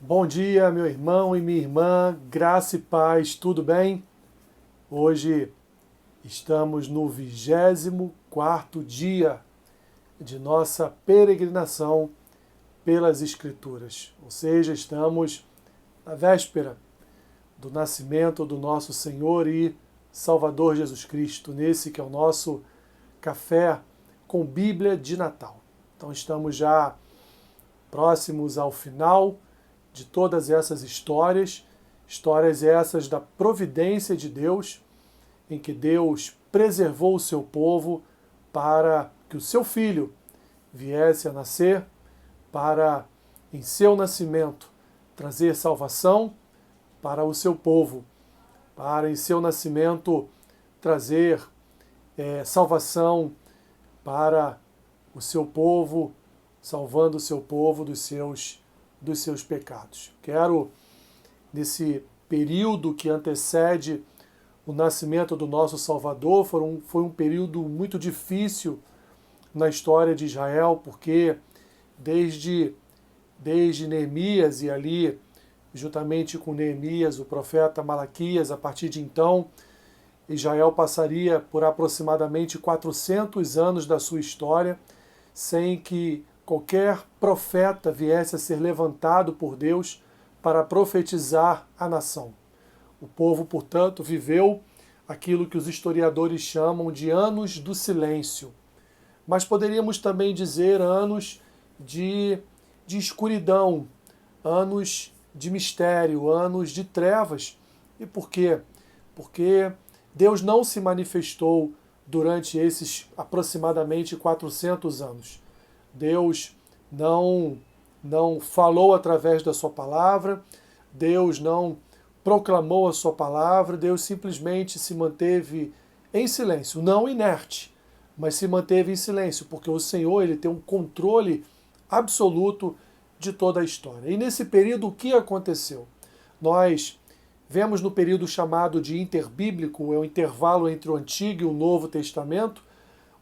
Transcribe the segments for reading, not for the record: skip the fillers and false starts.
Bom dia, meu irmão e minha irmã, graça e paz, tudo bem? Hoje estamos no 24º dia de nossa peregrinação pelas Escrituras, ou seja, estamos na véspera do nascimento do nosso Senhor e Salvador Jesus Cristo, nesse que é o nosso café com Bíblia de Natal. Então estamos já próximos ao final de todas essas histórias, histórias essas da providência de Deus, em que Deus preservou o seu povo para que o seu filho viesse a nascer, para, em seu nascimento, trazer salvação para o seu povo, para, em seu nascimento, trazer salvação para o seu povo, salvando o seu povo dos seus pecados. Quero, nesse período que antecede o nascimento do nosso Salvador, foi um período muito difícil na história de Israel, porque desde Neemias e ali, juntamente com Neemias, o profeta Malaquias, a partir de então, Israel passaria por aproximadamente 400 anos da sua história sem que qualquer profeta viesse a ser levantado por Deus para profetizar a nação. O povo, portanto, viveu aquilo que os historiadores chamam de anos do silêncio. Mas poderíamos também dizer anos de escuridão, anos de mistério, anos de trevas. E por quê? Porque Deus não se manifestou durante esses aproximadamente 400 anos. Deus não falou através da sua palavra, Deus não proclamou a sua palavra, Deus simplesmente se manteve em silêncio, não inerte, mas se manteve em silêncio, porque o Senhor ele tem um controle absoluto de toda a história. E nesse período o que aconteceu? Nós vemos no período chamado de interbíblico, é o intervalo entre o Antigo e o Novo Testamento,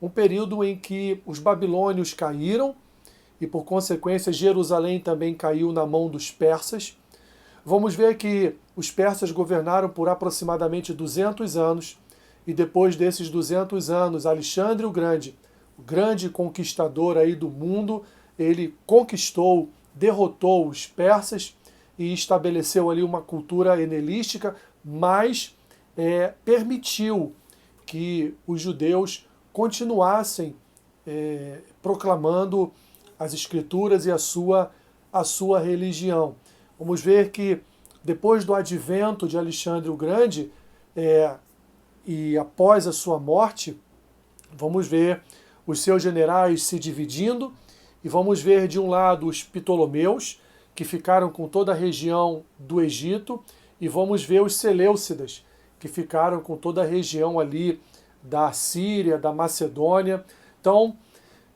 um período em que os babilônios caíram e, por consequência, Jerusalém também caiu na mão dos persas. Vamos ver que os persas governaram por aproximadamente 200 anos e depois desses 200 anos, Alexandre o grande conquistador aí do mundo, ele conquistou, derrotou os persas e estabeleceu ali uma cultura helelística, mas permitiu que os judeus continuassem proclamando as escrituras e a sua religião. Vamos ver que depois do advento de Alexandre o Grande e após a sua morte, vamos ver os seus generais se dividindo e vamos ver de um lado os Ptolomeus, que ficaram com toda a região do Egito, e vamos ver os Seleucidas, que ficaram com toda a região ali da Síria, da Macedônia. Então,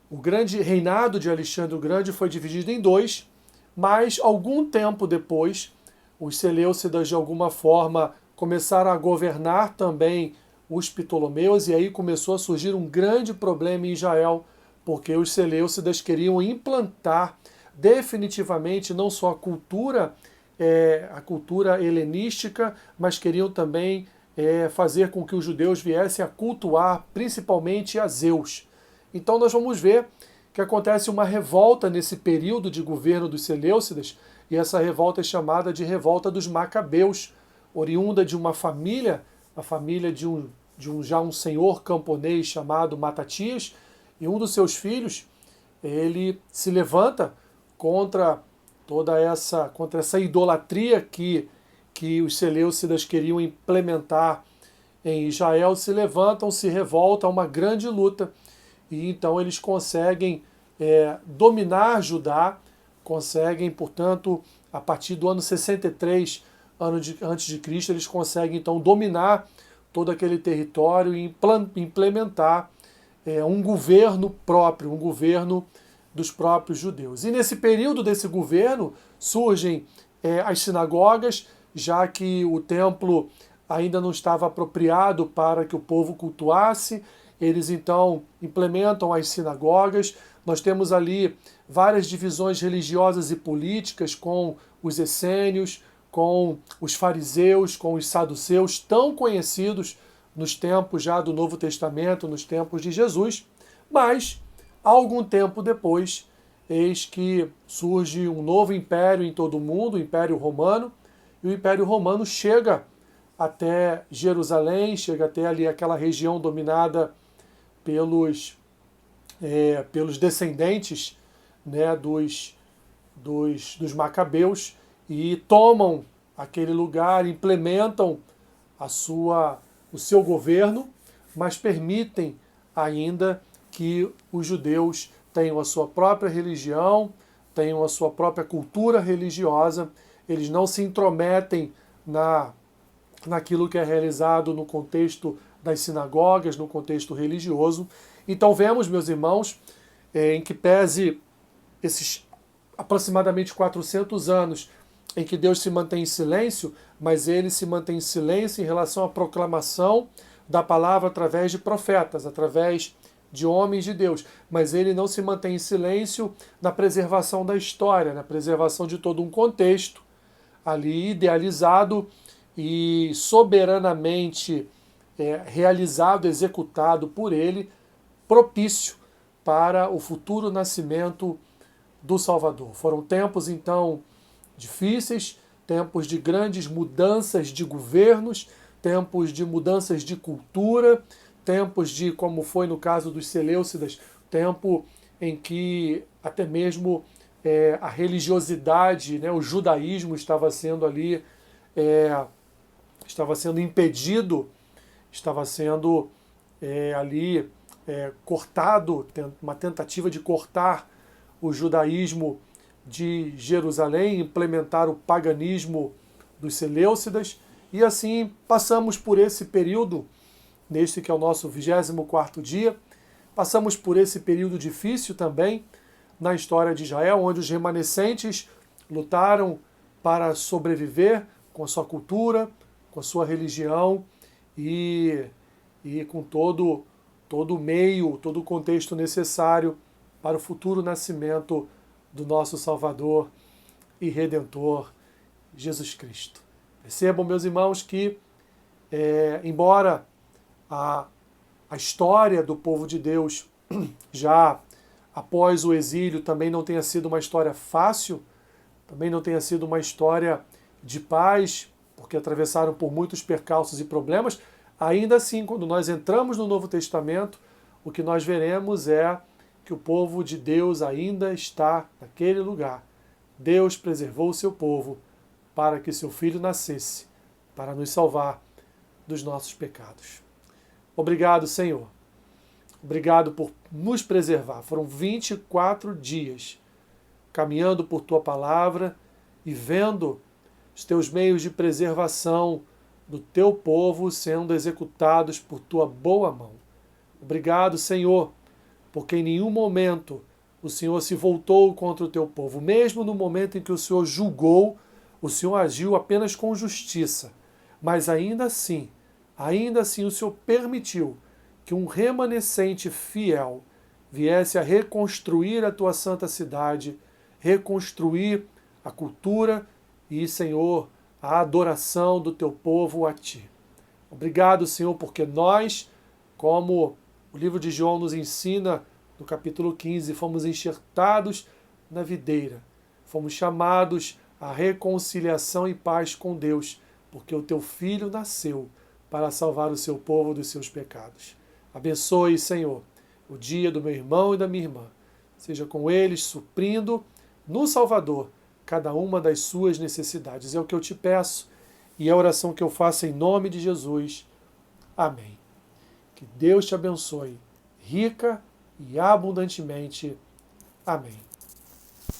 o grande reinado de Alexandre o Grande foi dividido em dois, mas algum tempo depois, os Seleucidas de alguma forma começaram a governar também os Ptolomeus, e aí começou a surgir um grande problema em Israel, porque os Seleucidas queriam implantar definitivamente não só a cultura helenística, mas queriam também fazer com que os judeus viessem a cultuar principalmente a Zeus. Então nós vamos ver que acontece uma revolta nesse período de governo dos Seleucidas, e essa revolta é chamada de revolta dos Macabeus, oriunda de uma família, a família de um senhor camponês chamado Matatias, e um dos seus filhos, ele se levanta contra essa idolatria que os Seleucidas queriam implementar em Israel, se levantam, se revoltam, uma grande luta, e então eles conseguem dominar Judá, conseguem, portanto, a partir do ano 63 antes de Cristo, eles conseguem então dominar todo aquele território e implementar um governo próprio, um governo dos próprios judeus. E nesse período desse governo surgem as sinagogas, já que o templo ainda não estava apropriado para que o povo cultuasse. Eles então implementam as sinagogas. Nós temos ali várias divisões religiosas e políticas com os essênios, com os fariseus, com os saduceus, tão conhecidos nos tempos já do Novo Testamento, nos tempos de Jesus, mas, algum tempo depois, eis que surge um novo império em todo o mundo, o Império Romano, e o Império Romano chega até Jerusalém, chega até ali aquela região dominada pelos descendentes, né, dos Macabeus, e tomam aquele lugar, implementam o seu governo, mas permitem ainda que os judeus tenham a sua própria religião, tenham a sua própria cultura religiosa. Eles não se intrometem naquilo que é realizado no contexto das sinagogas, no contexto religioso. Então vemos, meus irmãos, em que pese esses aproximadamente 400 anos em que Deus se mantém em silêncio, mas ele se mantém em silêncio em relação à proclamação da palavra através de profetas, através de homens de Deus, mas ele não se mantém em silêncio na preservação da história, na preservação de todo um contexto ali idealizado e soberanamente realizado, executado por ele, propício para o futuro nascimento do Salvador. Foram tempos, então, difíceis, tempos de grandes mudanças de governos, tempos de mudanças de cultura, tempos de, como foi no caso dos Seleucidas, tempo em que até mesmo a religiosidade, né, o judaísmo estava sendo ali, estava sendo impedido, estava sendo ali cortado, uma tentativa de cortar o judaísmo de Jerusalém, implementar o paganismo dos Seleucidas, e assim passamos por esse período, neste que é o nosso 24º dia, passamos por esse período difícil também na história de Israel, onde os remanescentes lutaram para sobreviver com a sua cultura, com a sua religião e com todo o meio, todo o contexto necessário para o futuro nascimento do nosso Salvador e Redentor, Jesus Cristo. Percebam, meus irmãos, que embora a história do povo de Deus já após o exílio também não tenha sido uma história fácil, também não tenha sido uma história de paz, porque atravessaram por muitos percalços e problemas, ainda assim, quando nós entramos no Novo Testamento, o que nós veremos é que o povo de Deus ainda está naquele lugar. Deus preservou o seu povo para que seu Filho nascesse, para nos salvar dos nossos pecados. Obrigado, Senhor. Obrigado por nos preservar. Foram 24 dias caminhando por Tua Palavra e vendo os Teus meios de preservação do Teu povo sendo executados por Tua boa mão. Obrigado, Senhor, porque em nenhum momento o Senhor se voltou contra o Teu povo. Mesmo no momento em que o Senhor julgou, o Senhor agiu apenas com justiça. Mas ainda assim o Senhor permitiu que um remanescente fiel viesse a reconstruir a Tua santa cidade, reconstruir a cultura e, Senhor, a adoração do Teu povo a Ti. Obrigado, Senhor, porque nós, como o livro de João nos ensina, no capítulo 15, fomos enxertados na videira, fomos chamados à reconciliação e paz com Deus, porque o Teu Filho nasceu para salvar o Seu povo dos seus pecados. Abençoe, Senhor, o dia do meu irmão e da minha irmã. Seja com eles suprindo no Salvador cada uma das suas necessidades. É o que eu te peço e é a oração que eu faço em nome de Jesus. Amém. Que Deus te abençoe rica e abundantemente. Amém.